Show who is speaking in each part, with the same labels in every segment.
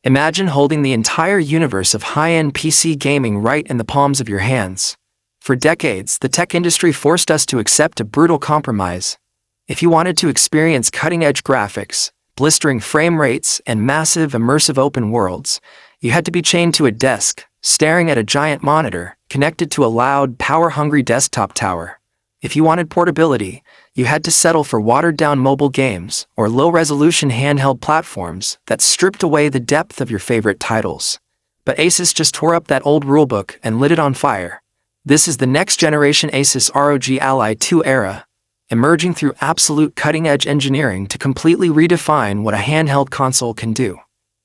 Speaker 1: Imagine holding the entire universe of high-end PC gaming right in the palms of your hands. For decades, the tech industry forced us to accept a brutal compromise. If you wanted to experience cutting-edge graphics, blistering frame rates, and massive immersive open worlds, you had to be chained to a desk, staring at a giant monitor, connected to a loud, power-hungry desktop tower. If you wanted portability, you had to settle for watered-down mobile games or low-resolution handheld platforms that stripped away the depth of your favorite titles. But Asus just tore up that old rulebook and lit it on fire. This is the next-generation Asus ROG Ally 2 era, emerging through absolute cutting-edge engineering to completely redefine what a handheld console can do.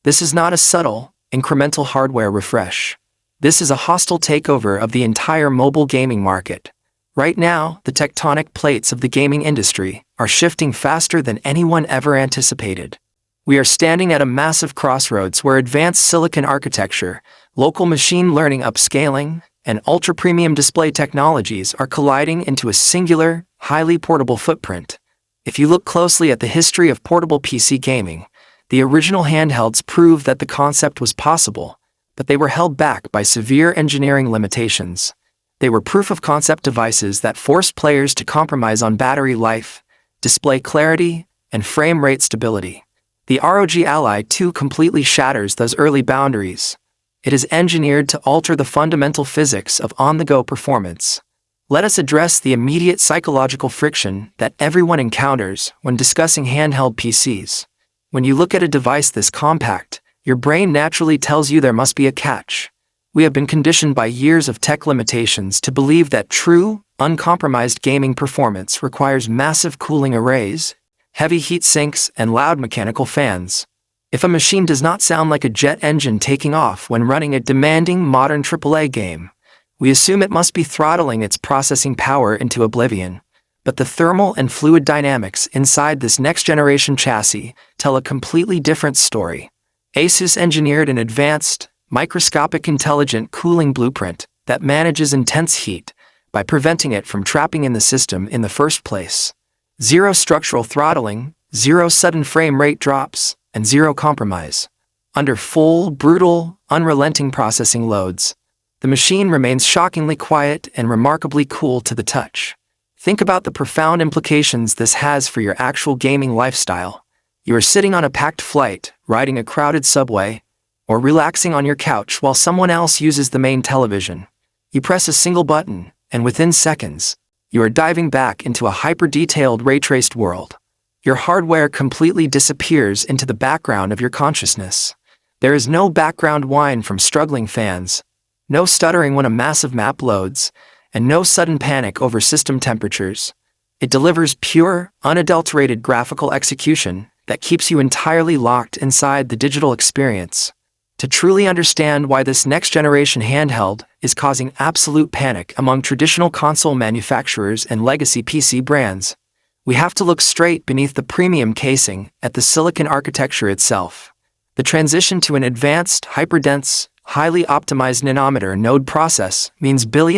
Speaker 1: This is not a subtle, incremental hardware refresh. This is a hostile takeover of the entire mobile gaming market. Right now, the tectonic plates of the gaming industry are shifting faster than anyone ever anticipated. We are standing at a massive crossroads where advanced silicon architecture, local machine learning upscaling, and ultra-premium display technologies are colliding into a singular, highly portable footprint. If you look closely at the history of portable PC gaming, the original handhelds prove that the concept was possible, but they were held back by severe engineering limitations. They were proof-of-concept devices that forced players to compromise on battery life, display clarity, and frame rate stability. The ROG Ally 2 completely shatters those early boundaries. It is engineered to alter the fundamental physics of on-the-go performance. Let us address the immediate psychological friction that everyone encounters when discussing handheld PCs. When you look at a device this compact, your brain naturally tells you there must be a catch. We have been conditioned by years of tech limitations to believe that true, uncompromised gaming performance requires massive cooling arrays, heavy heat sinks, and loud mechanical fans. If a machine does not sound like a jet engine taking off when running a demanding modern AAA game, we assume it must be throttling its processing power into oblivion. But the thermal and fluid dynamics inside this next-generation chassis tell a completely different story. Asus engineered an advanced, microscopic intelligent cooling blueprint that manages intense heat by preventing it from trapping in the system in the first place. Zero structural throttling, zero sudden frame rate drops, and zero compromise. Under full, brutal, unrelenting processing loads, the machine remains shockingly quiet and remarkably cool to the touch. Think about the profound implications this has for your actual gaming lifestyle. You are sitting on a packed flight, riding a crowded subway, or relaxing on your couch while someone else uses the main television. You press a single button, and within seconds, you are diving back into a hyper-detailed ray-traced world. Your hardware completely disappears into the background of your consciousness. There is no background whine from struggling fans, no stuttering when a massive map loads, and no sudden panic over system temperatures. It delivers pure, unadulterated graphical execution that keeps you entirely locked inside the digital experience. To truly understand why this next-generation handheld is causing absolute panic among traditional console manufacturers and legacy PC brands, we have to look straight beneath the premium casing at the silicon architecture itself. The transition to an advanced, hyperdense, highly optimized nanometer node process means billions